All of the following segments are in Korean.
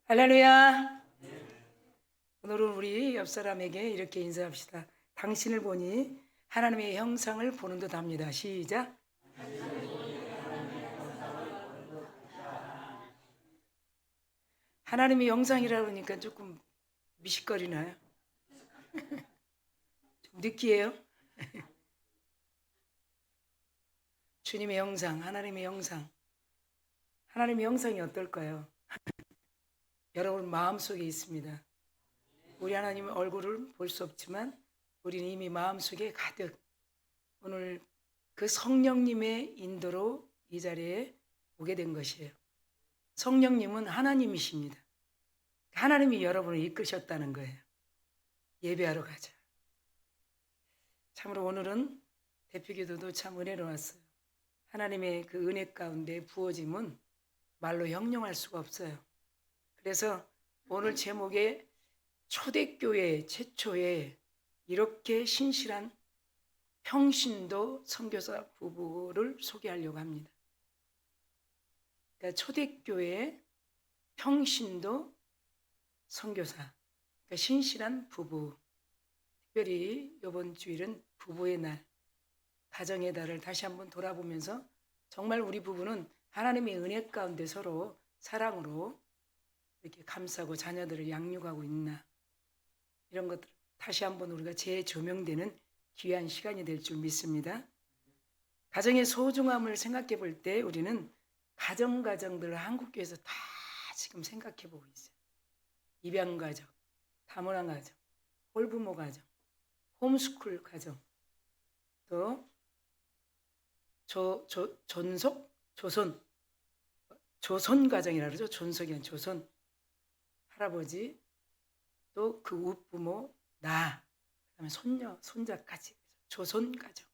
할렐루야. 오늘은 우리 옆 사람에게 이렇게 인사합시다. 당신을 보니 하나님의 형상을 보는 듯 합니다. 시작. 하나님의 형상이라 그러니까 조금 미식거리나요? 좀 느끼해요? 주님의 형상, 하나님의 형상. 하나님의 형상이 어떨까요? 여러분 마음속에 있습니다. 우리 하나님의 얼굴을 볼 수 없지만 우리는 이미 마음속에 가득 오늘 그 성령님의 인도로 이 자리에 오게 된 것이에요. 성령님은 하나님이십니다. 하나님이 여러분을 이끄셨다는 거예요. 예배하러 가자. 참으로 오늘은 대표기도도 참 은혜로웠어요. 하나님의 그 은혜 가운데 부어짐은 말로 형용할 수가 없어요. 그래서 오늘 제목에 초대교회 최초에 이렇게 신실한 평신도 선교사 부부를 소개하려고 합니다. 그러니까 초대교회 평신도 선교사, 그러니까 신실한 부부. 특별히 이번 주일은 부부의 날, 가정의 달을 다시 한번 돌아보면서 정말 우리 부부는 하나님의 은혜 가운데 서로 사랑으로 이렇게 감싸고 자녀들을 양육하고 있나, 이런 것들 다시 한번 우리가 재조명되는 귀한 시간이 될 줄 믿습니다. 가정의 소중함을 생각해 볼 때 우리는 가정들을 한국교회에서 다 지금 생각해 보고 있어요. 입양가정, 다문화 가정, 홀부모 가정, 홈스쿨 가정, 또 조선 가정이라 그러죠. 존속이 아니라 조선 할아버지, 또 그 우부모, 그다음에 손녀, 손자까지 조선 가정.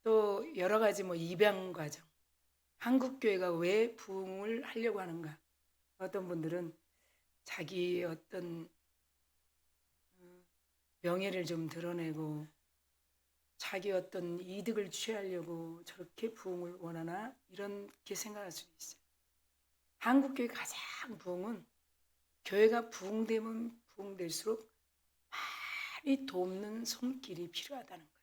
또 여러 가지 입양 가정. 한국 교회가 왜 부흥을 하려고 하는가? 어떤 분들은 자기 어떤 명예를 좀 드러내고 자기 어떤 이득을 취하려고 저렇게 부흥을 원하나, 이렇게 생각할 수도 있어요. 한국 교회 가장 부흥은 교회가 부흥되면 부흥될수록 많이 돕는 손길이 필요하다는 거예요.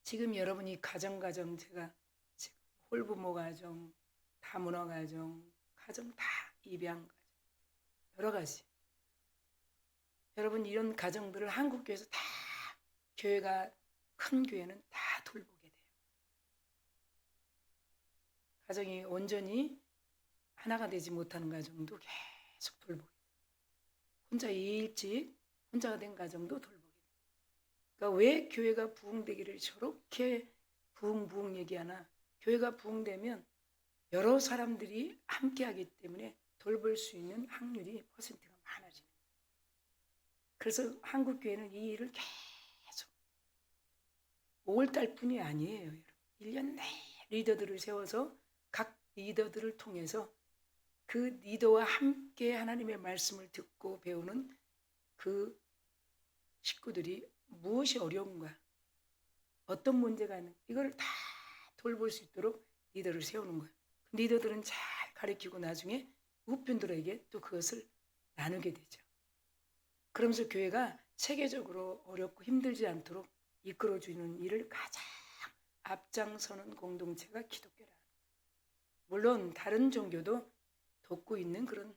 지금 여러분이 가정 제가 지금 홀부모 가정, 다문화 가정 다 입양 가정, 여러 가지. 여러분 이런 가정들을 한국 교회에서 다, 교회가 큰 교회는 다 돌보게 돼요. 가정이 온전히 하나가 되지 못하는 가정도 계속 돌보게 돼요. 혼자 일찍 혼자가 된 가정도 돌보게 돼요. 그러니까 왜 교회가 부흥되기를 저렇게 부흥 얘기하나? 교회가 부흥되면 여러 사람들이 함께하기 때문에 돌볼 수 있는 확률이 퍼센트가 많아지는 거예요. 그래서 한국 교회는 이 일을 계속 5월달뿐이 아니에요. 여러분. 1년 내내 리더들을 세워서 각 리더들을 통해서 그 리더와 함께 하나님의 말씀을 듣고 배우는 그 식구들이 무엇이 어려운가, 어떤 문제가 있는가, 이걸 다 돌볼 수 있도록 리더를 세우는 거예요. 리더들은 잘 가르치고 나중에 우편들에게 또 그것을 나누게 되죠. 그러면서 교회가 세계적으로 어렵고 힘들지 않도록 이끌어주는 일을 가장 앞장서는 공동체가 기독교라. 물론 다른 종교도 돕고 있는 그런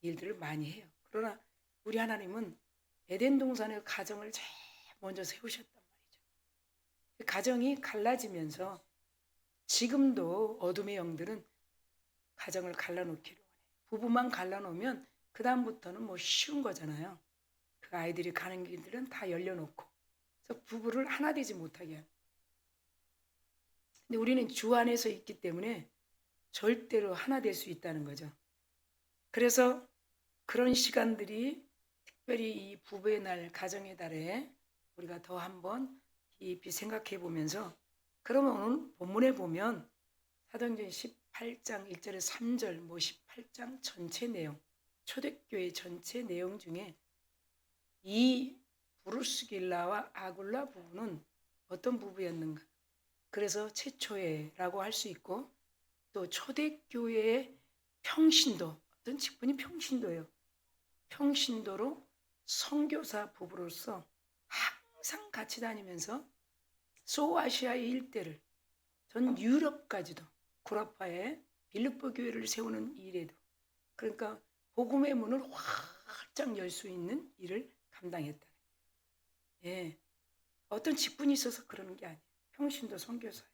일들을 많이 해요. 그러나 우리 하나님은 에덴 동산의 가정을 제일 먼저 세우셨단 말이죠. 가정이 갈라지면서 지금도 어둠의 영들은 가정을 갈라놓기로 원해. 부부만 갈라놓으면 그 다음부터는 쉬운 거잖아요. 그 아이들이 가는 길들은 다 열려놓고, 그래서 부부를 하나 되지 못하게 합니다. 근데 우리는 주 안에서 있기 때문에 절대로 하나 될 수 있다는 거죠. 그래서 그런 시간들이 특별히 이 부부의 날, 가정의 달에 우리가 더 한번 깊이 생각해 보면서, 그러면 오늘 본문에 보면 사도행전 18장 1절에 3절 18장 전체 내용, 초대교회 전체 내용 중에 이 브루스길라와 아굴라 부부는 어떤 부부였는가? 그래서 최초의라고 할 수 있고, 또 초대교회의 평신도, 어떤 직분이 평신도예요. 평신도로 선교사 부부로서 항상 같이 다니면서 소아시아의 일대를, 전 유럽까지도 구라파에 빌립보 교회를 세우는 일에도, 그러니까 복음의 문을 활짝 열 수 있는 일을 감당했다. 예, 어떤 직분이 있어서 그러는 게 아니에요. 평신도 선교사예요.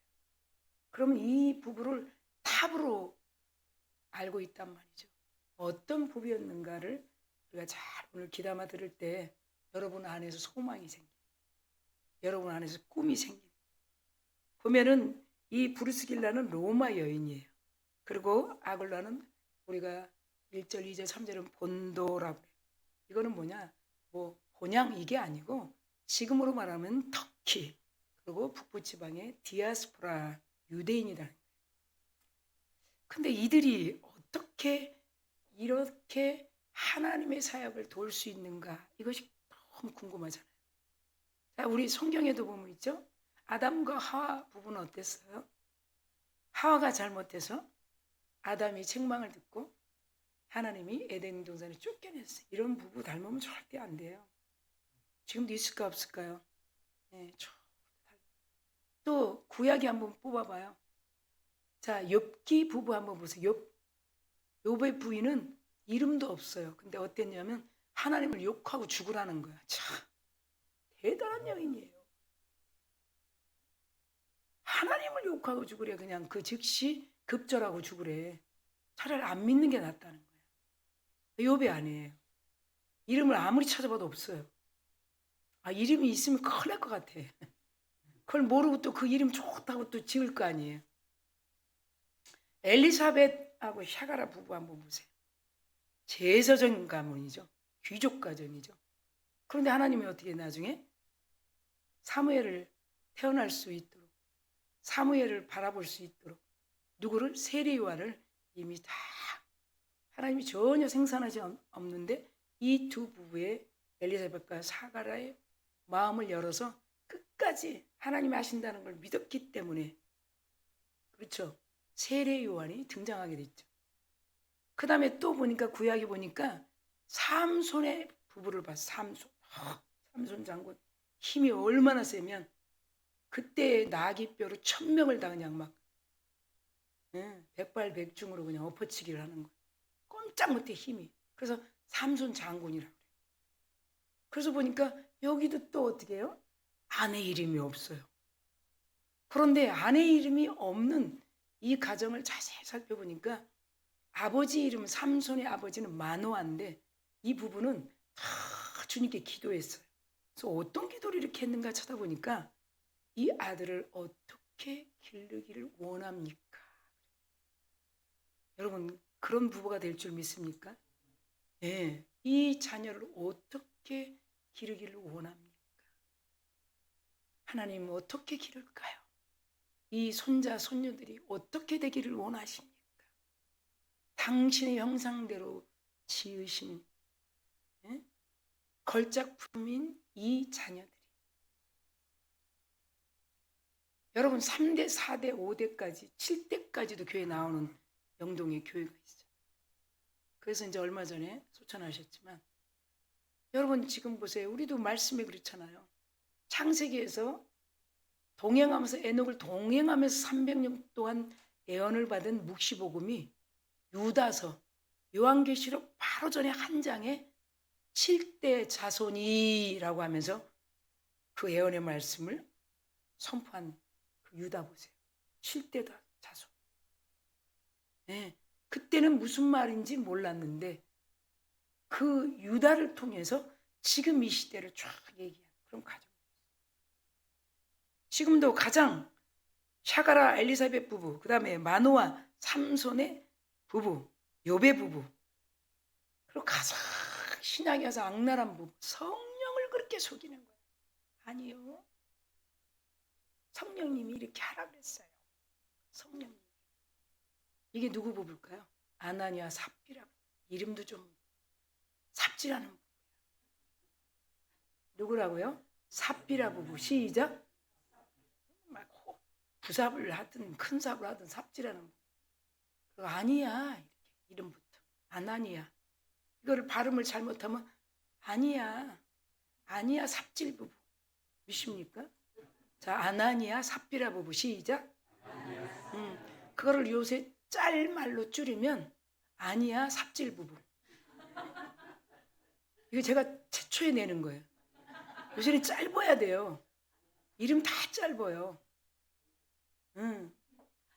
그러면 이 부부를 탑으로 알고 있단 말이죠. 어떤 부부였는가를 우리가 잘 오늘 귀담아 들을 때 여러분 안에서 소망이 생겨요. 여러분 안에서 꿈이 생겨요. 보면은 이 브루스길라는 로마 여인이에요. 그리고 아굴라는 우리가 1절, 2절, 3절은 본도라고 해요. 이거는 뭐냐? 뭐 본향 이게 아니고 지금으로 말하면 터키, 그리고 북부 지방의 디아스포라 유대인이다. 근데 이들이 어떻게 이렇게 하나님의 사역을 도울 수 있는가? 이것이 너무 궁금하잖아요. 자, 우리 성경에도 보면 있죠? 아담과 하와 부부는 어땠어요? 하와가 잘못해서 아담이 책망을 듣고 하나님이 에덴 동산에 쫓겨냈어요. 이런 부부 닮으면 절대 안 돼요. 지금도 있을까 없을까요? 네, 또 구약이 한번 뽑아봐요. 자, 욥기 부부 한번 보세요. 욥의 부인은 이름도 없어요. 근데 어땠냐면 하나님을 욕하고 죽으라는 거야. 참 대단한 여인이에요. 하나님을 욕하고 죽으래. 그냥 그 즉시 급절하고 죽으래. 차라리 안 믿는 게 낫다는 거야. 욥의 아내예요. 이름을 아무리 찾아봐도 없어요. 아, 이름이 있으면 큰일 날 것 같아. 그걸 모르고 또 그 이름 좋다고 또 지을 거 아니에요. 엘리사벳하고 샤가라 부부 한번 보세요. 제서전 가문이죠. 귀족 가정이죠. 그런데 하나님이 어떻게 나중에 사무엘을 태어날 수 있도록, 사무엘을 바라볼 수 있도록 누구를? 세리요한을 이미 다 하나님이 전혀 생산하지 없는데 이 두 부부의 엘리사벳과 사가라의 마음을 열어서 끝까지 하나님이 하신다는 걸 믿었기 때문에, 그렇죠, 세례 요한이 등장하게 됐죠. 그 다음에 또 보니까 구약에 보니까 삼손의 부부를 봤어. 삼손 장군 힘이 얼마나 세면 그때 나귀뼈로 1000명을 다 그냥 막 백발백중으로 그냥 엎어치기를 하는 거예요. 꼼짝 못해 힘이. 그래서 삼손 장군이라고 그래요. 그래서 보니까 여기도 또 어떻게 해요? 아내 이름이 없어요. 그런데 아내 이름이 없는 이 가정을 자세히 살펴보니까 아버지 이름은, 삼손의 아버지는 마노아인데 이 부부는 다 주님께 기도했어요. 그래서 어떤 기도를 이렇게 했는가 찾아보니까 이 아들을 어떻게 기르기를 원합니까? 여러분 그런 부부가 될 줄 믿습니까? 네, 이 자녀를 어떻게 기르기를 원합니까? 하나님은 어떻게 기를까요? 이 손자 손녀들이 어떻게 되기를 원하십니까? 당신의 형상대로 지으신 걸작품인 이 자녀들이, 여러분 3대, 4대, 5대까지 7대까지도 교회 나오는 영동의 교회가 있어요. 그래서 이제 얼마 전에 소천하셨지만, 여러분 지금 보세요. 우리도 말씀에 그렇잖아요. 창세기에서 동행하면서, 에녹을 동행하면서 300년 동안 예언을 받은 묵시복음이 유다서, 요한계시록 바로 전에 한 장에 7대 자손이라고 하면서 그 예언의 말씀을 선포한 그 유다 보세요. 7대 자손. 네, 그때는 무슨 말인지 몰랐는데 그 유다를 통해서 지금 이 시대를 쫙 얘기한 그런 가정. 지금도 가장 샤가라 엘리사벳 부부, 그 다음에 마노아 삼손의 부부, 욥의 부부, 그리고 가장 신약에 와서 악랄한 부부, 성령을 그렇게 속이는 거예요. 아니요, 성령님이 이렇게 하라 그랬어요. 성령님. 이게 누구 부부일까요? 아나니아 삽비라. 이름도 좀 삽질하는 부부야. 누구라고요? 삽비라 부부. 시작. 막 부삽을 하든 큰 삽을 하든 삽질하는 부부. 아니야, 이렇게. 이름부터 아나니아. 이거를 발음을 잘못하면 아니야 삽질 부부. 믿습니까? 자, 아나니아 삽비라 부부. 시작. 그거를 요새 짤말로 줄이면 아니야 삽질 부부. 이거 제가 최초에 내는 거예요. 요새는 짧아야 돼요. 이름 다 짧아요.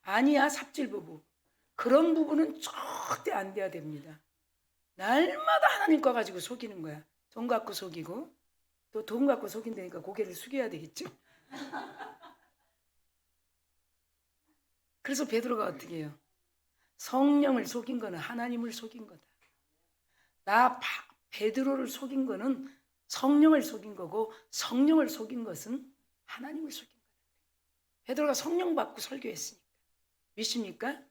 아니야 삽질 부부. 그런 부부는 절대 안 돼야 됩니다. 날마다 하나님 거 가지고 속이는 거야. 돈 갖고 속이고 또 돈 갖고 속인다니까 고개를 숙여야 되겠죠. 그래서 베드로가 어떻게 해요? 성령을 속인 거는 하나님을 속인 거다. 베드로를 속인 거는 성령을 속인 거고 성령을 속인 것은 하나님을 속인 거다. 베드로가 성령 받고 설교했으니까. 믿습니까?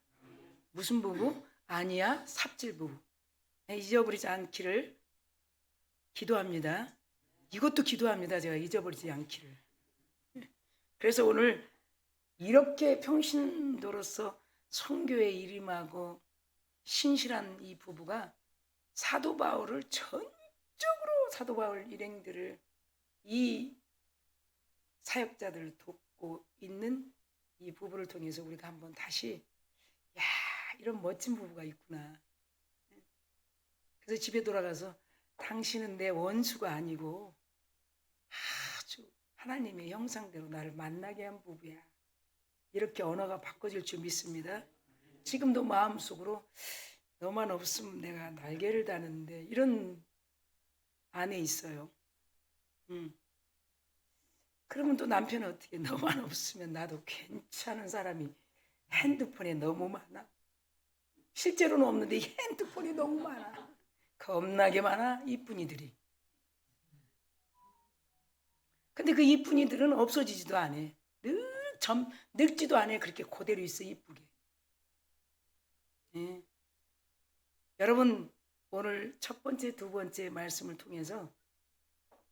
무슨 부부? 아니야 삽질 부부. 잊어버리지 않기를 기도합니다. 이것도 기도합니다. 제가 잊어버리지 않기를. 그래서 오늘 이렇게 평신도로서 선교에 일임하고 신실한 이 부부가 사도 바울을 전적으로 사도 바울 일행들을 이 사역자들을 돕고 있는 이 부부를 통해서 우리가 한번 다시 이런 멋진 부부가 있구나. 그래서 집에 돌아가서 당신은 내 원수가 아니고 아주 하나님의 형상대로 나를 만나게 한 부부야. 이렇게 언어가 바꿔질 줄 믿습니다. 지금도 마음속으로 너만 없으면 내가 날개를 다는데 이런 안에 있어요. 그러면 또 남편은 어떻게 너만 없으면 나도 괜찮은 사람이 핸드폰에 너무 많아. 실제로는 없는데 이 핸드폰이 너무 많아. 겁나게 많아 이쁜이들이. 근데 그 이쁜이들은 없어지지도 않아. 늙지도 않아. 그렇게 그대로 있어 이쁘게. 예. 여러분 오늘 첫 번째 두 번째 말씀을 통해서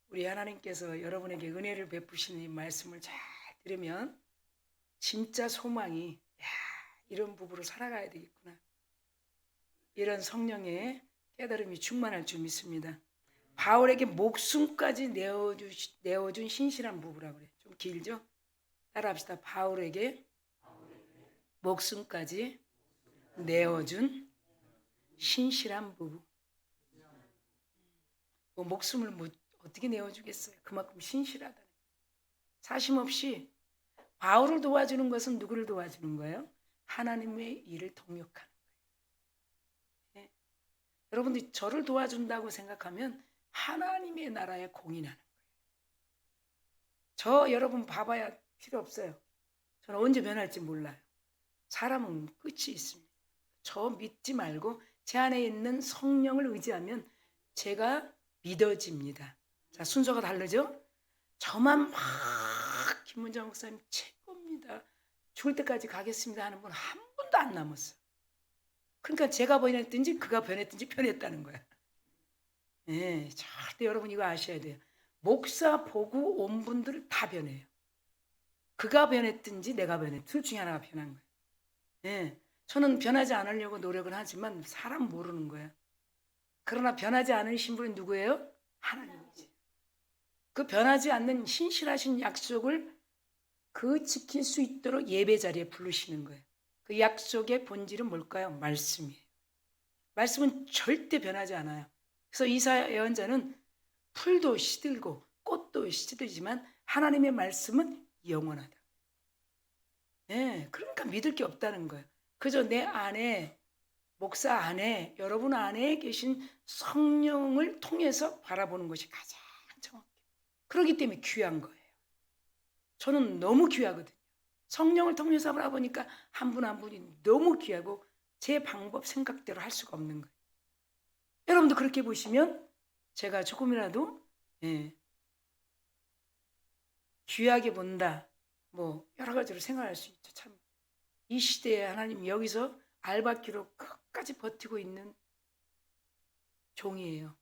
우리 하나님께서 여러분에게 은혜를 베푸시는 이 말씀을 잘 들으면 진짜 소망이 이런 부부로 살아가야 되겠구나. 이런 성령의 깨달음이 충만할 줄 믿습니다. 바울에게 목숨까지 내어준 신실한 부부라고 그래요. 좀 길죠? 따라합시다. 바울에게 목숨까지 내어준 신실한 부부. 목숨을 어떻게 내어주겠어요? 그만큼 신실하다는 거예요. 사심없이 바울을 도와주는 것은 누구를 도와주는 거예요? 하나님의 일을 동역하는 거예요. 네. 여러분들이 저를 도와준다고 생각하면 하나님의 나라에 공인하는 거예요. 저 여러분 봐봐야 필요 없어요. 저는 언제 변할지 몰라요. 사람은 끝이 있습니다. 저 믿지 말고 제 안에 있는 성령을 의지하면 제가 믿어집니다. 자, 순서가 다르죠? 저만 막 김문정 목사님 최고입니다. 죽을 때까지 가겠습니다 하는 분 한 분도 안 남았어. 그러니까 제가 변했든지 그가 변했든지 변했다는 거야. 네, 절대 여러분 이거 아셔야 돼요. 목사 보고 온 분들 다 변해요. 그가 변했든지 내가 변했든지 둘 중에 하나가 변한 거예요. 네, 저는 변하지 않으려고 노력을 하지만 사람 모르는 거야. 그러나 변하지 않으신 분이 누구예요? 하나님이지. 그 변하지 않는 신실하신 약속을 지킬 수 있도록 예배 자리에 부르시는 거예요. 그 약속의 본질은 뭘까요? 말씀이에요. 말씀은 절대 변하지 않아요. 그래서 이사야 예언자는 풀도 시들고 꽃도 시들지만 하나님의 말씀은 영원하다. 네, 그러니까 믿을 게 없다는 거예요. 그저 내 안에 목사 안에 여러분 안에 계신 성령을 통해서 바라보는 것이 가장 정확해요. 그렇기 때문에 귀한 거예요. 저는 너무 귀하거든요. 성령을 통해서 바라보니까 한 분 한 분이 너무 귀하고 제 방법 생각대로 할 수가 없는 거예요. 여러분도 그렇게 보시면 제가 조금이라도 귀하게 본다. 뭐 여러 가지로 생각할 수 있죠. 참 이 시대에 하나님 여기서 알받기로 끝까지 버티고 있는 종이에요.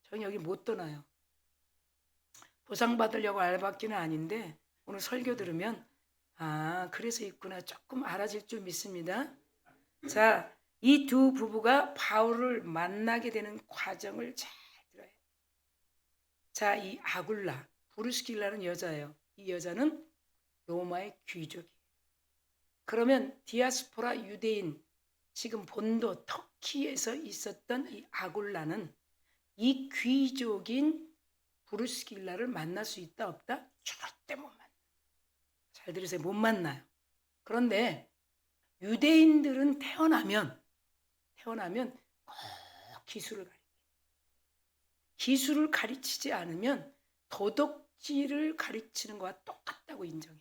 저는 여기 못 떠나요. 보상받으려고 알받기는 아닌데 오늘 설교 들으면 그래서 있구나 조금 알아질 줄 믿습니다. 자, 이 두 부부가 바울을 만나게 되는 과정을 잘 들어요. 자, 이 아굴라, 브루스길라는 여자예요. 이 여자는 로마의 귀족이에요. 그러면 디아스포라 유대인, 지금 본도 터키에서 있었던 이 아굴라는 이 귀족인 브루스길라를 만날 수 있다 없다? 절대 못 만나요. 잘 들으세요. 못 만나요. 그런데 유대인들은 태어나면 꼭 기술을 가르쳐요. 기술을 가르치지 않으면 도덕질을 가르치는 것과 똑같다고 인정해요.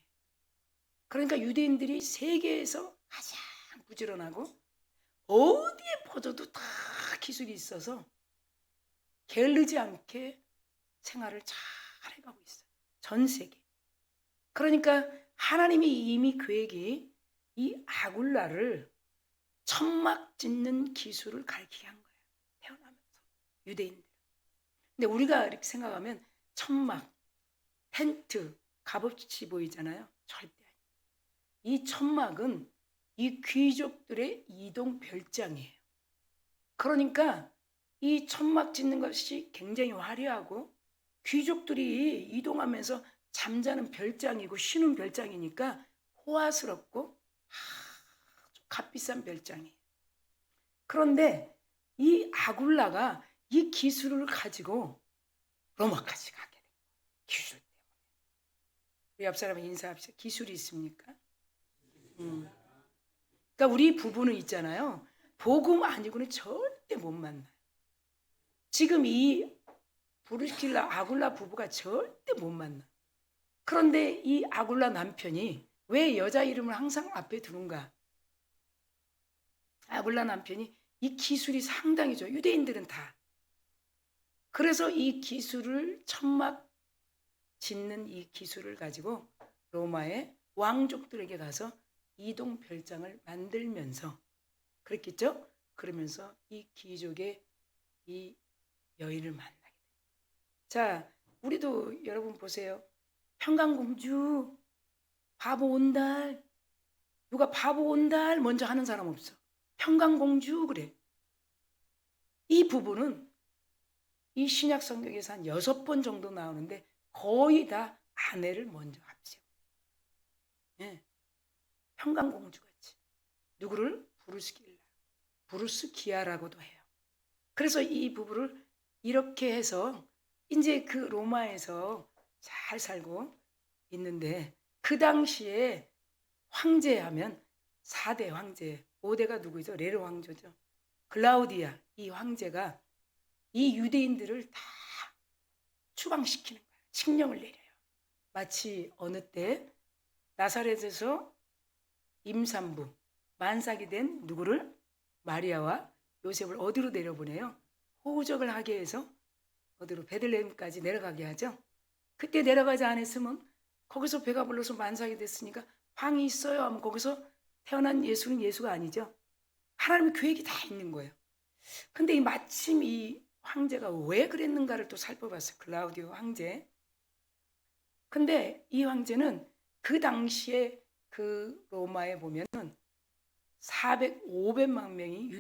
그러니까 유대인들이 세계에서 가장 부지런하고 어디에 퍼져도 다 기술이 있어서 게으르지 않게 생활을 잘 해가고 있어요. 전 세계. 그러니까 하나님이 이미 계획이 이 아굴라를 천막 짓는 기술을 가르치게 한 거예요. 태어나면서 유대인들. 근데 우리가 이렇게 생각하면 천막, 텐트, 값없이 보이잖아요. 절대 아니에요. 이 천막은 이 귀족들의 이동 별장이에요. 그러니까 이 천막 짓는 것이 굉장히 화려하고 귀족들이 이동하면서 잠자는 별장이고 쉬는 별장이니까 호화스럽고 아주 값비싼 별장이에요. 그런데 이 아굴라가 이 기술을 가지고 로마까지 가게 된 거예요. 기술 때문에. 우리 옆 사람은 인사합시다. 기술이 있습니까? 그러니까 우리 부부는 있잖아요. 복음 아니고는 절대 못 만나요. 지금 이 브루스길라 아굴라 부부가 절대 못 만나. 그런데 이 아굴라 남편이 왜 여자 이름을 항상 앞에 두는가? 아굴라 남편이 이 기술이 상당히 좋아요. 유대인들은 다. 그래서 이 기술을 천막 짓는 이 기술을 가지고 로마의 왕족들에게 가서 이동 별장을 만들면서 그랬겠죠? 그러면서 이 귀족의 이 여인을 만나게 됩니다. 자, 우리도 여러분 보세요. 평강공주, 바보 온달. 누가 바보 온달 먼저 하는 사람 없어. 평강공주 그래. 이 부분은 이 신약 성경에서 한 6번 정도 나오는데 거의 다 아내를 먼저 합세워. 예. 평강공주 같이. 누구를? 브루스기아라고도 해요. 그래서 이 부부를 이렇게 해서 이제 그 로마에서 잘 살고 있는데 그 당시에 황제하면 4대 황제, 5대가 누구죠? 네로 왕조죠. 글라우디아 이 황제가 이 유대인들을 다 추방시키는 거예요. 칙령을 내려요. 마치 어느 때 나사렛에서 임산부 만삭이 된 누구를? 마리아와 요셉을 어디로 내려보내요? 호적을 하게 해서 어디로? 베들레헴까지 내려가게 하죠. 그때 내려가지 않았으면 거기서 배가 불러서 만삭이 됐으니까 방이 있어요 하면 거기서 태어난 예수는 예수가 아니죠. 하나님의 계획이 다 있는 거예요. 근데 마침 이 황제가 왜 그랬는가를 또 살펴봤어요. 글라우디오 황제. 근데 이 황제는 그 당시에 그 로마에 보면은 500만 명이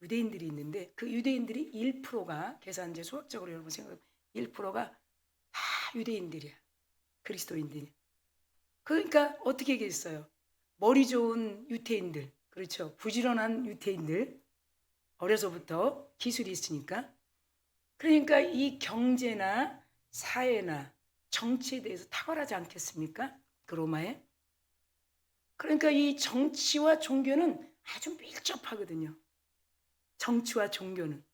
유대인들이 있는데 그 유대인들이 1%가 계산제 수학적으로 여러분 생각해보면 1%가 다 유대인들이야. 그리스도인들이. 그러니까 어떻게 얘기했어요? 머리 좋은 유태인들, 그렇죠. 부지런한 유태인들, 어려서부터 기술이 있으니까. 그러니까 이 경제나 사회나 정치에 대해서 탁월하지 않겠습니까? 그 로마에. 그러니까 이 정치와 종교는 아주 밀접하거든요. 정치와 종교는.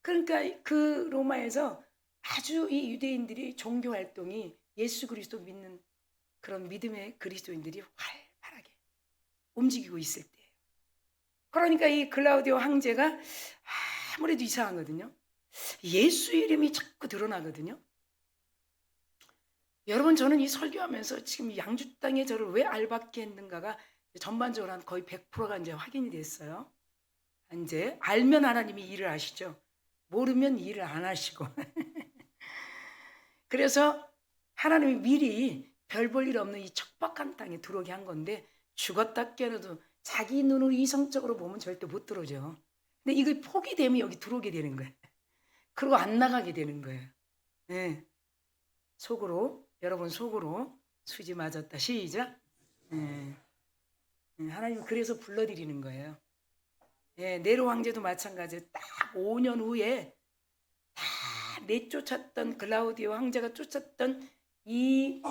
그러니까 그 로마에서 아주 이 유대인들이 종교 활동이 예수 그리스도 믿는 그런 믿음의 그리스도인들이 활발하게 움직이고 있을 때예요. 그러니까 이 글라우디오 황제가 아무래도 이상하거든요. 예수 이름이 자꾸 드러나거든요. 여러분 저는 이 설교하면서 지금 양주 땅에 저를 왜 알받게 했는가가 전반적으로 한 거의 100%가 이제 확인이 됐어요. 이제 알면 하나님이 일을 하시죠. 모르면 일을 안 하시고. 그래서 하나님이 미리 별 볼 일 없는 이 척박한 땅에 들어오게 한 건데 죽었다 깨어나도 자기 눈으로 이성적으로 보면 절대 못 들어오죠. 근데 이거 폭이 되면 여기 들어오게 되는 거예요. 그리고 안 나가게 되는 거예요. 예. 속으로, 여러분 속으로 수지 맞았다. 시작. 예. 하나님 그래서 불러드리는 거예요. 예, 네로 황제도 마찬가지예요. 딱 5년 후에 다 내쫓았던 글라우디오 황제가 쫓았던 이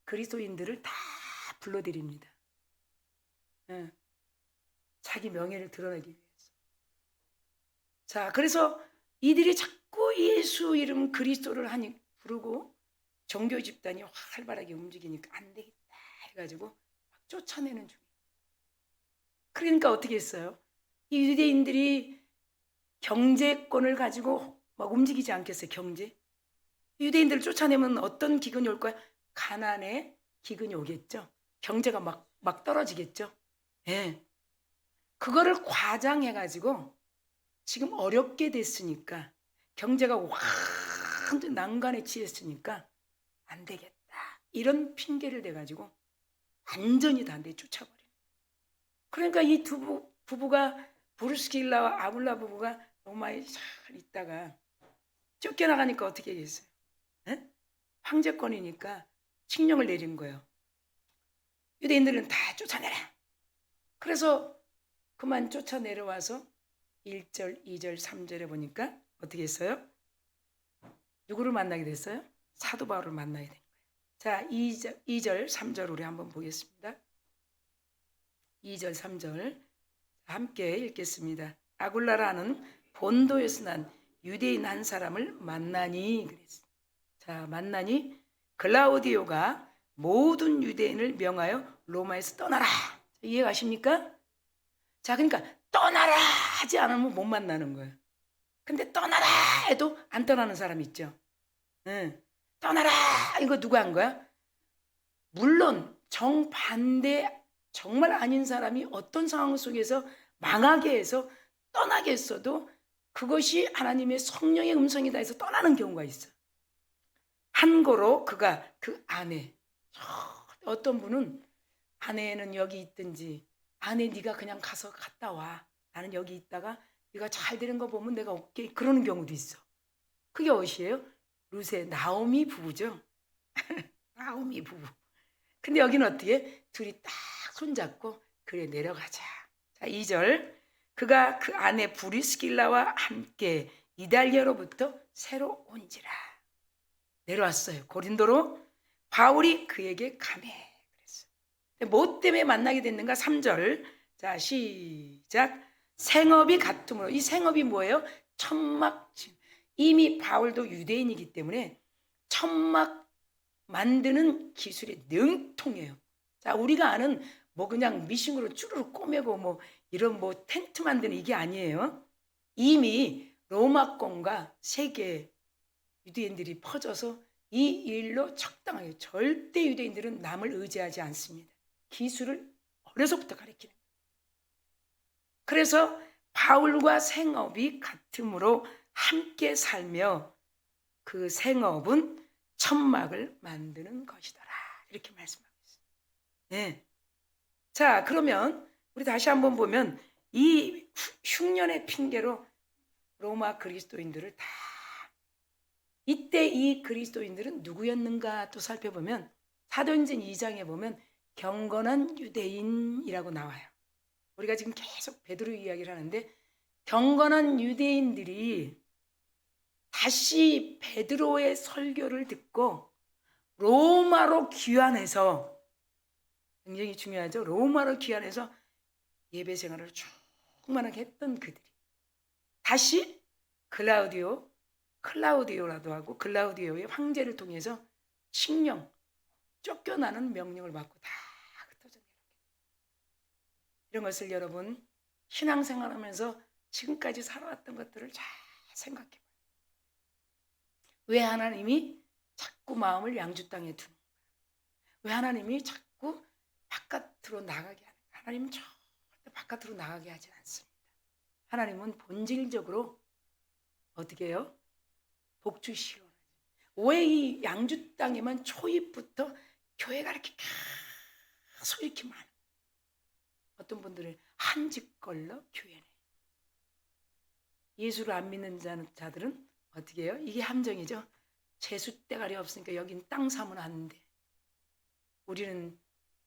그리스도인들을 다 불러드립니다. 예, 자기 명예를 드러내기 위해서. 자, 그래서 이들이 자꾸 예수 이름 그리스도를 하니 부르고 종교 집단이 활발하게 움직이니까 안 되겠다 해가지고 막 쫓아내는 중이에요. 그러니까 어떻게 했어요? 이 유대인들이 경제권을 가지고 막 움직이지 않겠어요? 경제. 유대인들을 쫓아내면 어떤 기근이 올까요? 가난의 기근이 오겠죠. 경제가 막 떨어지겠죠. 예. 그거를 과장해가지고 지금 어렵게 됐으니까 경제가 완전 난간에 치였으니까 안 되겠다. 이런 핑계를 대가지고 완전히 다 내쫓아버려요. 그러니까 이 두 부부가 브루스길라와 아굴라 부부가 로마에 잘 있다가 쫓겨나가니까 어떻게 하겠어요? 에? 황제권이니까 칙령을 내린 거예요. 유대인들은 다 쫓아내라. 그래서 그만 쫓아내려와서 1절, 2절, 3절에 보니까 어떻게 했어요? 누구를 만나게 됐어요? 사도 바울을 만나게 된 거예요. 자, 2절, 3절 우리 한번 보겠습니다. 2절, 3절 함께 읽겠습니다. 아굴라라는 본도에서 난 유대인 한 사람을 만나니 그랬어요. 자, 만나니 글라우디오가 모든 유대인을 명하여 로마에서 떠나라. 이해가십니까? 자, 그러니까 떠나라 하지 않으면 못 만나는 거예요. 근데 떠나라 해도 안 떠나는 사람 있죠. 응. 떠나라 이거 누가 한 거야? 물론 정반대 정말 아닌 사람이 어떤 상황 속에서 망하게 해서 떠나게 했어도 그것이 하나님의 성령의 음성이다 해서 떠나는 경우가 있어. 한고로 그가 그 아내, 어떤 분은 아내는 여기 있든지 아내 네가 그냥 가서 갔다 와. 나는 여기 있다가 네가 잘 되는 거 보면 내가 올게. 그러는 경우도 있어. 그게 어디예요? 루세 나오미 부부죠. 나오미 부부. 근데 여기는 어떻게? 둘이 딱 손잡고 그래 내려가자. 자, 2절. 그가 그 아내 브리스길라와 함께 이달리아로부터 새로 온지라. 내려왔어요. 고린도로. 바울이 그에게 가매 그랬어요. 뭐 때문에 만나게 됐는가? 3절. 자, 시작. 생업이 같으므로. 이 생업이 뭐예요? 천막. 이미 바울도 유대인이기 때문에 천막 만드는 기술이 능통해요. 자, 우리가 아는 뭐 그냥 미싱으로 쭈르륵 꼬매고 뭐 이런 뭐 텐트 만드는 이게 아니에요. 이미 로마권과 세계 유대인들이 퍼져서 이 일로 적당하게 절대 유대인들은 남을 의지하지 않습니다. 기술을 어려서부터 가르치는 거예요. 그래서 바울과 생업이 같으므로 함께 살며 그 생업은 천막을 만드는 것이더라. 이렇게 말씀하고 있어요. 네. 자, 그러면 우리 다시 한번 보면 이 흉년의 핑계로 로마 그리스도인들을 다 이때 이 그리스도인들은 누구였는가 또 살펴보면 사도행전 2장에 보면 경건한 유대인이라고 나와요. 우리가 지금 계속 베드로 이야기를 하는데 경건한 유대인들이 다시 베드로의 설교를 듣고 로마로 귀환해서 굉장히 중요하죠. 로마로 귀환해서 예배 생활을 충만하게 했던 그들이 다시 클라우디오라도 하고 클라우디오의 황제를 통해서 칙령, 쫓겨나는 명령을 받고 다 흩어져 내려오게. 이런 것을 여러분 신앙생활하면서 지금까지 살아왔던 것들을 잘 생각해 봐요. 왜 하나님이 자꾸 마음을 양주 땅에 두는 거야? 왜 하나님이 자꾸 바깥으로 나가게 하는 거야? 하나님은 절대 바깥으로 나가게 하지 않습니다. 하나님은 본질적으로 어떻게 해요? 복주시로. 왜 이 양주 땅에만 초입부터 교회가 이렇게 계속 이렇게 많아? 어떤 분들은 한집 걸러 교회네. 예수를 안 믿는 자들은 어떻게 해요? 이게 함정이죠. 재수대가리 없으니까 여긴 땅 사면 안 돼. 우리는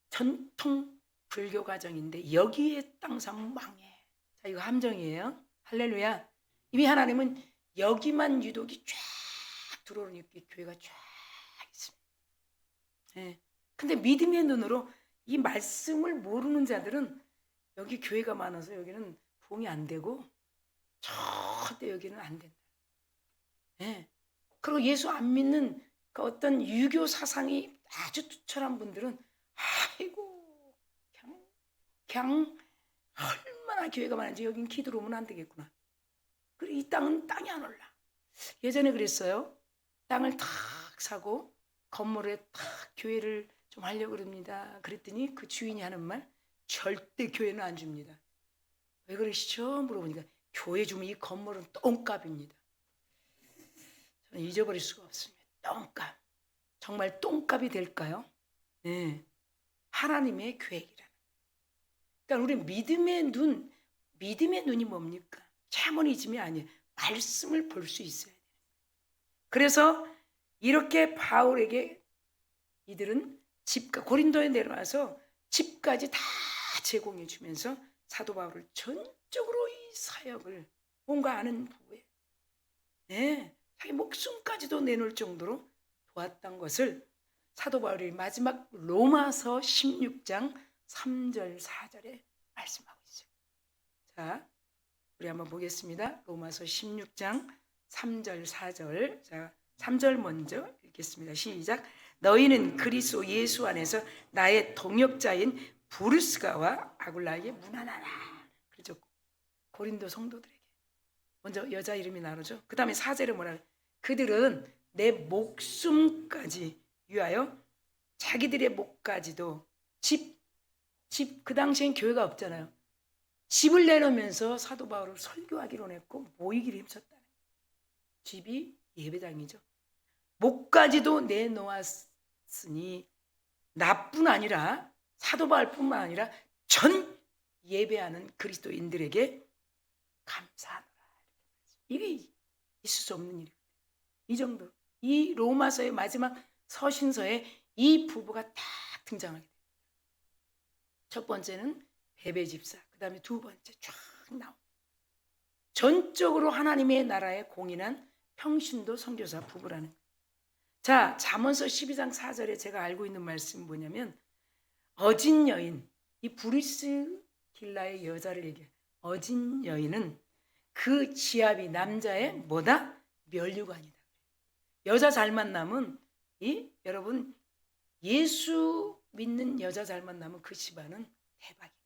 전통 불교 가정인데 여기에 땅 사면 망해. 자, 이거 함정이에요. 할렐루야. 이미 하나님은 여기만 유독이 쫙 들어오니까 교회가 쫙 있습니다. 예. 근데 믿음의 눈으로 이 말씀을 모르는 자들은 여기 교회가 많아서 여기는 부흥이 안 되고 절대 여기는 안 된다. 예. 그리고 예수 안 믿는 그 어떤 유교 사상이 아주 투철한 분들은 아이고 그냥 얼마나 교회가 많은지 여긴 기 들어오면 안 되겠구나. 그리고 이 땅은 땅이 안 올라. 예전에 그랬어요. 땅을 탁 사고 건물에 탁 교회를 좀 하려고 그럽니다. 그랬더니 그 주인이 하는 말, 절대 교회는 안 줍니다. 왜 그러시죠? 물어보니까 교회 주면 이 건물은 똥값입니다. 저는 잊어버릴 수가 없습니다. 똥값. 정말 똥값이 될까요? 네. 하나님의 계획이라는. 그러니까 우리 믿음의 눈이 뭡니까? 샤머니즘이 아니에요. 말씀을 볼 수 있어야 돼요. 그래서 이렇게 바울에게 이들은 고린도에 내려와서 집까지 다 제공해 주면서 사도 바울을 전적으로 이 사역을 뭔가 아는 부부에 자기 목숨까지도 내놓을 정도로 도왔던 것을 사도 바울이 마지막 로마서 16장 3절 4절에 말씀하고 있어요. 자, 우리 한번 보겠습니다. 로마서 16장 3절 4절. 자, 3절 먼저 읽겠습니다. 시작. 너희는 그리스도 예수 안에서 나의 동역자인 부르스가와 아굴라에게 문안하라. 그렇죠. 고린도 성도들에게 먼저 여자 이름이 나오죠. 그 다음에 4절에 뭐라? 그들은 내 목숨까지 위하여 자기들의 목까지도 그 당시엔 교회가 없잖아요. 집을 내놓으면서 사도 바울을 설교하기로 했고 모이기를 힘썼다는 거예요. 집이 예배당이죠. 목까지도 내놓았으니 나뿐 아니라 사도 바울뿐만 아니라 전 예배하는 그리스도인들에게 감사하노라. 이게 있을 수 없는 일이에요. 이 정도. 이 로마서의 마지막 서신서에 이 부부가 딱 등장하게 됩니다. 첫 번째는 베베 집사, 그 다음에 두 번째 쫙 나옵니다. 전적으로 하나님의 나라에 공인한 평신도 선교사 부부라는 거예요. 자, 잠언서 12장 4절에 제가 알고 있는 말씀이 뭐냐면 어진 여인, 이 브리스길라의 여자를 얘기해요. 어진 여인은 그 지압이 남자의 뭐다? 면류관이다. 여자 잘 만나면 여러분 예수 믿는 여자 잘 만나면 그 집안은 대박입니다.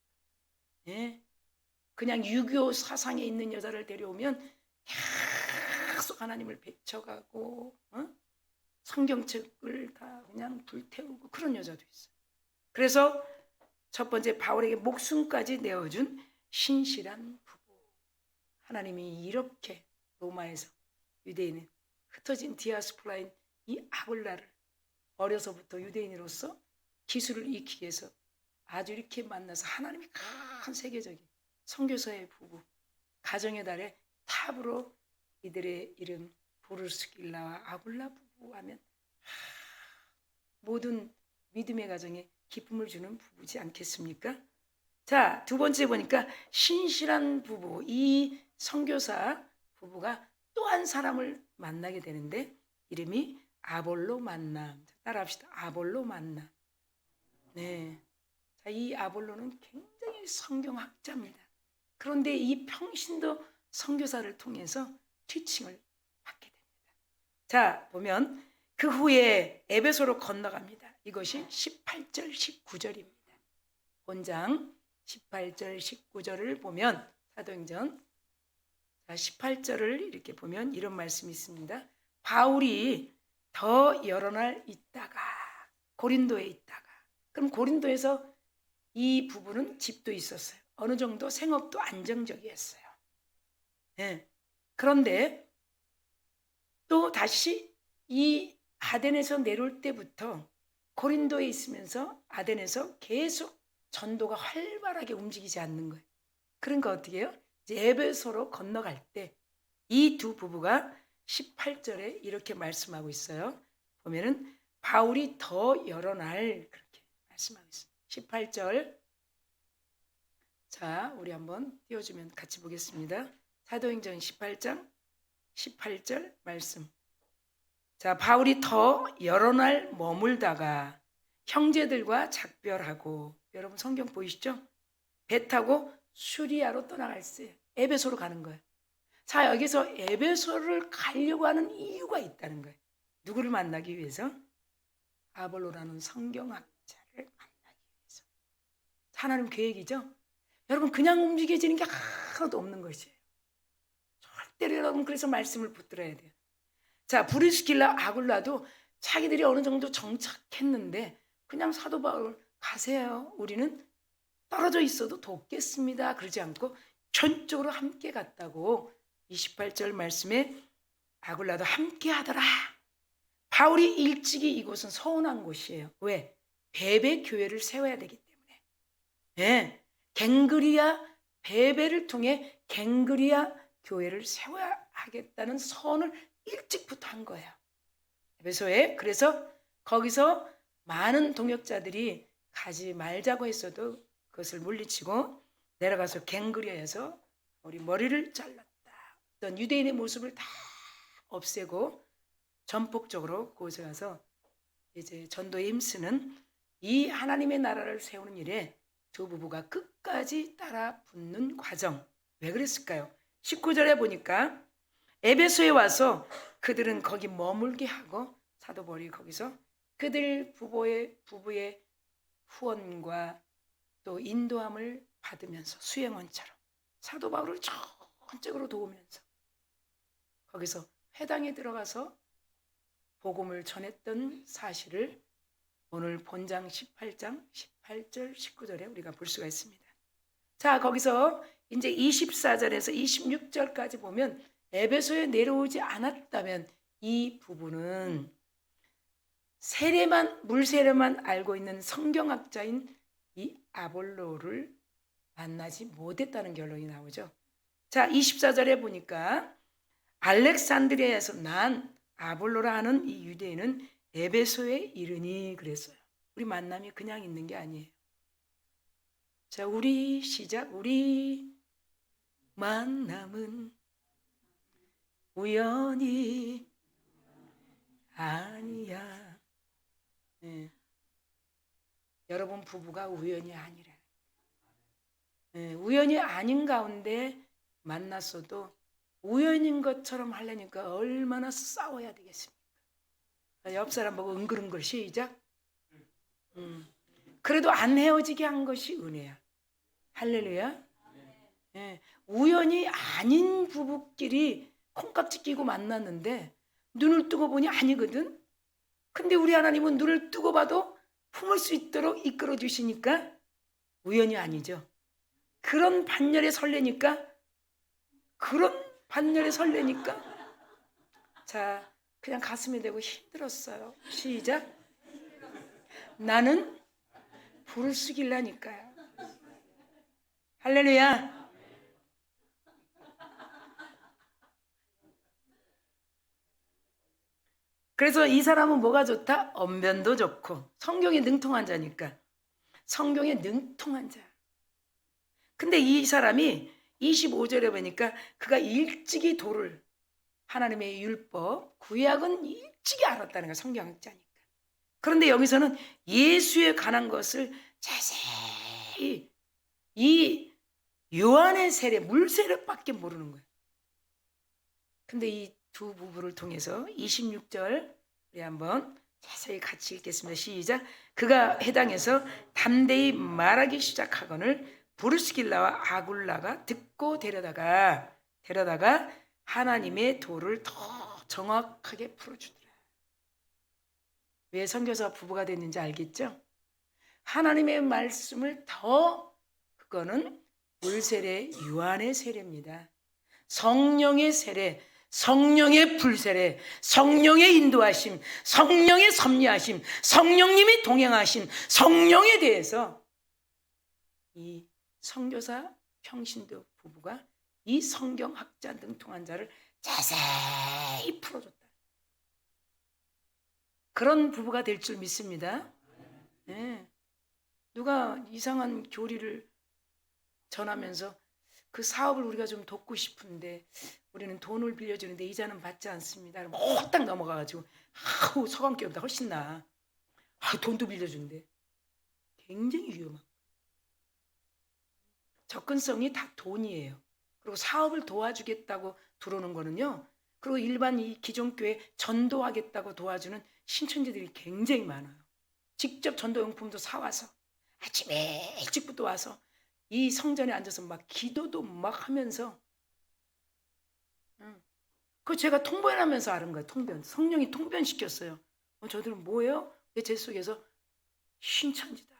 예? 그냥 유교 사상에 있는 여자를 데려오면 계속 하나님을 배쳐가고 성경책을 다 그냥 불태우고 그런 여자도 있어요. 그래서 첫 번째 바울에게 목숨까지 내어준 신실한 부부. 하나님이 이렇게 로마에서 유대인은 흩어진 디아스포라인 이 아굴라를 어려서부터 유대인으로서 기술을 익히기 위해서 아주 이렇게 만나서 하나님이 큰 세계적인 선교사의 부부, 가정의 달의 탑으로 이들의 이름 브루스길라와 아굴라 부부 하면 모든 믿음의 가정에 기쁨을 주는 부부지 않겠습니까? 자, 두 번째 보니까 신실한 부부, 이 선교사 부부가 또 한 사람을 만나게 되는데 이름이 아볼로 만남. 따라합시다. 아볼로 만남. 네. 자, 이 아볼로는 굉장히 성경학자입니다. 그런데 이 평신도 선교사를 통해서 티칭을 받게 됩니다. 자, 보면 그 후에 에베소로 건너갑니다. 이것이 18절, 19절입니다. 본장 18절, 19절을 보면 사도행전 18절을 이렇게 보면 이런 말씀이 있습니다. 바울이 더 여러 날 있다가 고린도에 있다가 그럼 고린도에서 이 부부는 집도 있었어요. 어느 정도 생업도 안정적이었어요. 네. 그런데 또 다시 이 아덴에서 내려올 때부터 고린도에 있으면서 아덴에서 계속 전도가 활발하게 움직이지 않는 거예요. 그러니까 어떻게 해요? 이제 에베소로 건너갈 때 이 두 부부가 18절에 이렇게 말씀하고 있어요. 보면은 바울이 더 여러 날 그렇게 말씀하고 있어요. 18절. 자, 우리 한번 띄워주면 같이 보겠습니다. 사도행전 18장 18절 말씀. 자, 바울이 더 여러 날 머물다가 형제들과 작별하고, 여러분 성경 보이시죠? 배 타고 수리아로 떠나갈세. 에베소로 가는 거예요. 자, 여기서 에베소를 가려고 하는 이유가 있다는 거예요. 누구를 만나기 위해서? 아볼로라는 성경학자를 만나기 위해서. 하나님 계획이죠. 여러분 그냥 움직여지는 게 하나도 없는 것이에요. 절대로 여러분 그래서 말씀을 붙들어야 돼요. 자, 브리스길라 아굴라도 자기들이 어느 정도 정착했는데 그냥 사도 바울 가세요. 우리는 떨어져 있어도 돕겠습니다. 그러지 않고 전적으로 함께 갔다고 28절 말씀에 아굴라도 함께 하더라. 바울이 일찍이 이곳은 서운한 곳이에요. 왜? 베베 교회를 세워야 되기 때문에. 네. 갱그리아 베베를 통해 갱그리아 교회를 세워야 하겠다는 선을 일찍부터 한 거예요. 에베소에. 그래서 거기서 많은 동역자들이 가지 말자고 했어도 그것을 물리치고 내려가서 갱그리아에서 우리 머리를 잘랐다. 어떤 유대인의 모습을 다 없애고 전폭적으로 그곳에 가서 이제 전도에 힘쓰는 이 하나님의 나라를 세우는 일에 두 부부가 끝까지 따라 붙는 과정. 왜 그랬을까요? 19절에 보니까 에베소에 와서 그들은 거기 머물게 하고 사도 바울이 거기서 그들 부부의 후원과 또 인도함을 받으면서 수행원처럼 사도 바울을 전적으로 도우면서 거기서 회당에 들어가서 복음을 전했던 사실을 오늘 본장 18장 18절 19절에 우리가 볼 수가 있습니다. 자, 거기서 이제 24절에서 26절까지 보면 에베소에 내려오지 않았다면 이 부부는 물세례만 알고 있는 성경학자인 이 아볼로를 만나지 못했다는 결론이 나오죠. 자, 24절에 보니까 알렉산드리아에서 난 아볼로라 하는 이 유대인은 에베소에 이르니 그랬어요. 우리 만남이 그냥 있는 게 아니에요. 자, 우리 시작. 우리 만남은 우연이 아니야. 네. 여러분 부부가 우연이 아니라. 네. 우연이 아닌 가운데 만났어도 우연인 것처럼 하려니까 얼마나 싸워야 되겠습니까? 옆 사람 보고 은글은글 시작. 그래도 안 헤어지게 한 것이 은혜야. 할렐루야. 네. 우연이 아닌 부부끼리 콩깍지 끼고 만났는데 눈을 뜨고 보니 아니거든. 근데 우리 하나님은 눈을 뜨고 봐도 품을 수 있도록 이끌어 주시니까 우연이 아니죠. 그런 반열에 설레니까 자, 그냥 가슴에 대고 힘들었어요. 시작. 나는 불을 쓰길라니까요. 할렐루야. 그래서 이 사람은 뭐가 좋다? 언변도 좋고 성경에 능통한 자니까. 성경에 능통한 자. 근데 이 사람이 25절에 보니까 그가 일찍이 도를 하나님의 율법, 구약은 일찍이 알았다는 거야. 성경학자니까. 그런데 여기서는 예수에 관한 것을 자세히 이 요한의 세례, 물세례밖에 모르는 거예요. 근데 이 두 부부를 통해서 26절 우리 한번 자세히 같이 읽겠습니다. 시작. 그가 회당에서 담대히 말하기 시작하거늘 브루스길라와 아굴라가 듣고 데려다가 하나님의 도를 더 정확하게 풀어주더라. 왜 선교사 부부가 됐는지 알겠죠? 하나님의 말씀을 그거는 물세례, 요한의 세례입니다. 성령의 세례, 성령의 불세례, 성령의 인도하심, 성령의 섭리하심, 성령님이 동행하심, 성령에 대해서 이 선교사 평신도 부부가 이 성경학자 능통한 자를 자세히 풀어줬다. 그런 부부가 될 줄 믿습니다. 네. 누가 이상한 교리를 전하면서 그 사업을 우리가 좀 돕고 싶은데 우리는 돈을 빌려주는데 이자는 받지 않습니다. 홀딱 넘어가가지고 아우 서강교보다 훨씬 나아. 돈도 빌려준대. 굉장히 위험한. 접근성이 다 돈이에요. 그리고 사업을 도와주겠다고 들어오는 거는요. 그리고 일반 이 기존 교회 전도하겠다고 도와주는 신천지들이 굉장히 많아요. 직접 전도용품도 사와서 아침에 일찍부터 와서 이 성전에 앉아서 막 기도도 막 하면서 그거 제가 통변하면서 아는 거예요. 통변. 성령이 통변시켰어요. 저들은 뭐예요? 제 속에서 신천지다.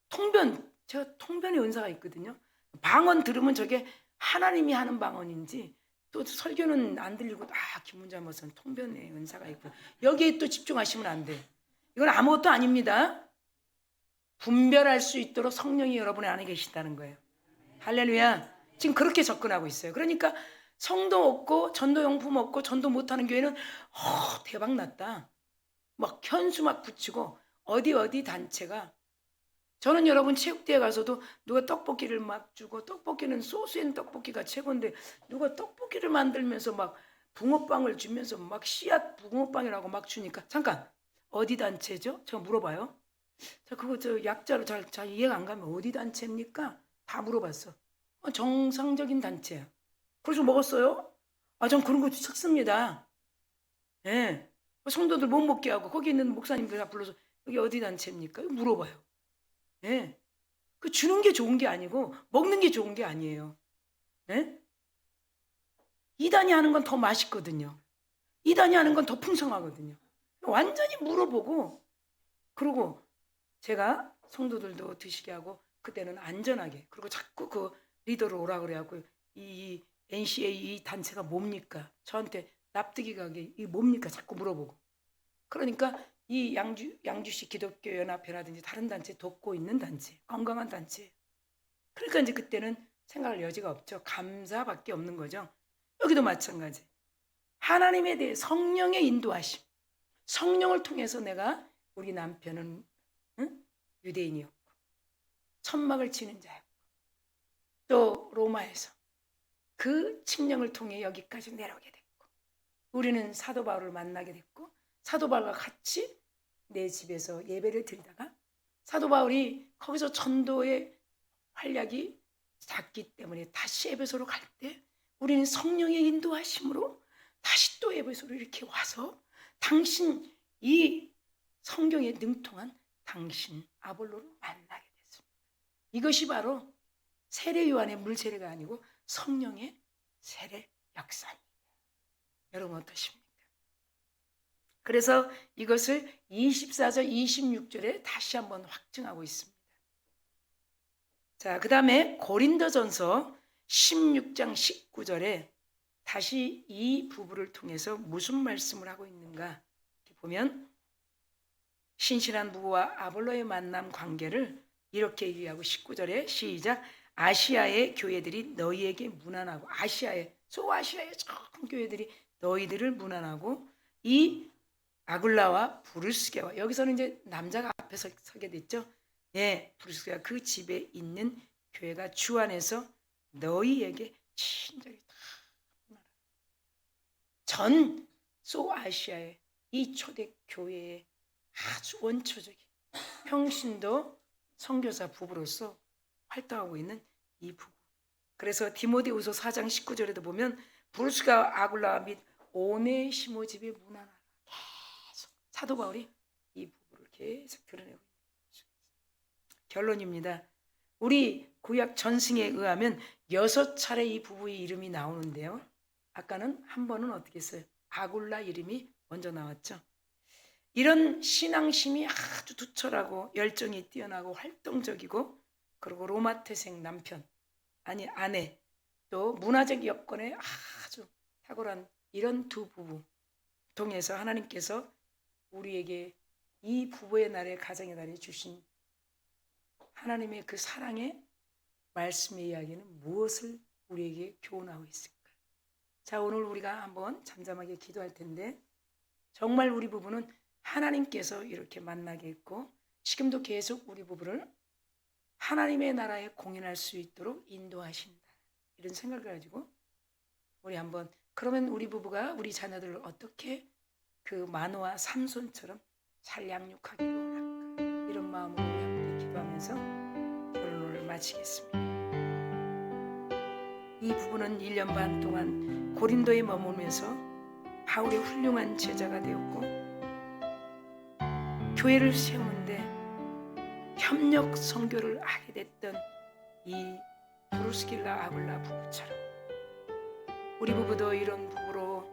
통변. 제가 통변의 은사가 있거든요. 방언 들으면 저게 하나님이 하는 방언인지 또 설교는 안 들리고 김문자 목사는 통변의 은사가 있고 여기에 또 집중하시면 안 돼. 이건 아무것도 아닙니다. 분별할 수 있도록 성령이 여러분의 안에 계신다는 거예요. 할렐루야. 지금 그렇게 접근하고 있어요. 그러니까 성도 없고 전도용품 없고 전도 못하는 교회는 대박 났다. 막 현수 막 붙이고 어디 단체가 저는 여러분 체육대회 가서도 누가 떡볶이를 막 주고 떡볶이는 소스앤 떡볶이가 최고인데 누가 떡볶이를 만들면서 막 붕어빵을 주면서 막 씨앗 붕어빵이라고 막 주니까 잠깐 어디 단체죠? 제가 물어봐요. 자 그거 저 약자로 잘 이해가 안 가면 어디 단체입니까? 다 물어봤어. 정상적인 단체야. 그래서 먹었어요? 전 그런 거 찾습니다. 예. 성도들 못 먹게 하고 거기 있는 목사님들 다 불러서 여기 어디 단체입니까? 물어봐요. 예. 그 주는 게 좋은 게 아니고 먹는 게 좋은 게 아니에요. 예? 이단이 하는 건 더 맛있거든요. 이단이 하는 건 더 풍성하거든요. 완전히 물어보고 그리고 제가 성도들도 드시게 하고 그때는 안전하게 그리고 자꾸 그 리더로 오라 그래갖고 이 NCA 이 단체가 뭡니까? 저한테 납득이 가게 이 뭡니까? 자꾸 물어보고 그러니까 이 양주시 기독교 연합회라든지 다른 단체 돕고 있는 단체 건강한 단체 그러니까 이제 그때는 생각할 여지가 없죠. 감사밖에 없는 거죠. 여기도 마찬가지 하나님에 대해 성령의 인도하심 성령을 통해서 내가 우리 남편은 유대인이었고 천막을 치는 자였고 또 로마에서 그 칙령을 통해 여기까지 내려오게 됐고 우리는 사도 바울을 만나게 됐고 사도 바울과 같이 내 집에서 예배를 드리다가 사도 바울이 거기서 전도의 활약이 작기 때문에 다시 에베소로 갈 때 우리는 성령의 인도하심으로 다시 또 에베소로 이렇게 와서 당신 이 성경에 능통한 당신 아볼로를 만나게 됐습니다. 이것이 바로 세례 요한의 물세례가 아니고 성령의 세례 역사입니다. 여러분 어떠십니까? 그래서 이것을 24절 26절에 다시 한번 확증하고 있습니다. 자, 그 다음에 고린도전서 16장 19절에 다시 이 부부를 통해서 무슨 말씀을 하고 있는가 보면 신실한 부부와 아볼로의 만남 관계를 이렇게 얘기하고 19절에 시작 아시아의 교회들이 너희에게 문안하고 아시아의 소아시아의 전 교회들이 너희들을 문안하고 이 아굴라와 부르스게와 여기서는 이제 남자가 앞에 서게 됐죠. 예, 부르스게와 그 집에 있는 교회가 주 안에서 너희에게 친절히 다 전 소아시아의 이 초대 교회의 아주 원초적인 평신도 선교사 부부로서 활동하고 있는 이 부부. 그래서 디모데후서 4장 19절에도 보면 부르스가 아굴라 및 오네시모 집에 문안하라. 계속 사도 바울이 이 부부를 계속 드러내고 있는 거죠. 결론입니다. 우리 구약 전승에 의하면 6차례 이 부부의 이름이 나오는데요. 아까는 한 번은 어떻게 했어요? 아굴라 이름이 먼저 나왔죠. 이런 신앙심이 아주 투철하고 열정이 뛰어나고 활동적이고 그리고 로마 태생 남편 아니 아내 또 문화적 여건에 아주 탁월한 이런 두 부부 통해서 하나님께서 우리에게 이 부부의 날에 가정의 날에 주신 하나님의 그 사랑의 말씀의 이야기는 무엇을 우리에게 교훈하고 있을까? 자, 오늘 우리가 한번 잠잠하게 기도할 텐데, 정말 우리 부부는 하나님께서 이렇게 만나게 했고 지금도 계속 우리 부부를 하나님의 나라에 공인할 수 있도록 인도하신다, 이런 생각을 가지고 우리 한번, 그러면 우리 부부가 우리 자녀들을 어떻게 그 마노아 삼손처럼 잘 양육하기를 원할까, 이런 마음으로 우리 함께 기도하면서 결론을 마치겠습니다. 이 부부는 1년 반 동안 고린도에 머물면서 바울의 훌륭한 제자가 되었고 교회를 세우는데 협력 선교를 하게 됐던 이 브루스길라 아굴라 부부처럼 우리 부부도 이런 부부로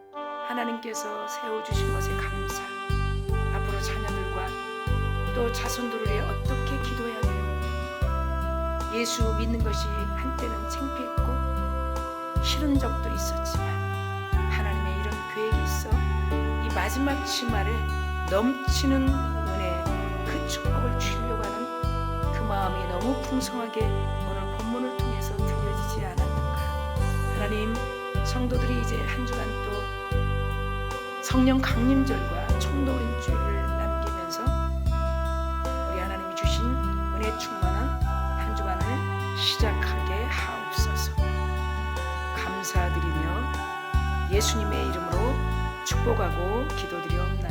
하나님께서 세워주신 것에 감사, 앞으로 자녀들과 또 자손들을 위해 어떻게 기도해야 되는지, 예수 믿는 것이 한때는 창피했고 싫은 적도 있었지만 하나님의 이런 계획이 있어 이 마지막 주말에 넘치는 은혜, 그 축복을 주려고 하는 그 마음이 너무 풍성하게 오늘 본문을 통해서 들려지지 않았는가. 하나님, 성도들이 이제 한 주간 또 성령 강림절과 총독인 주일을 남기면서 우리 하나님이 주신 은혜 충만한 한 주간을 시작하게 하옵소서. 감사드리며 예수님의 이름으로 축복하고 기도드리옵나이다.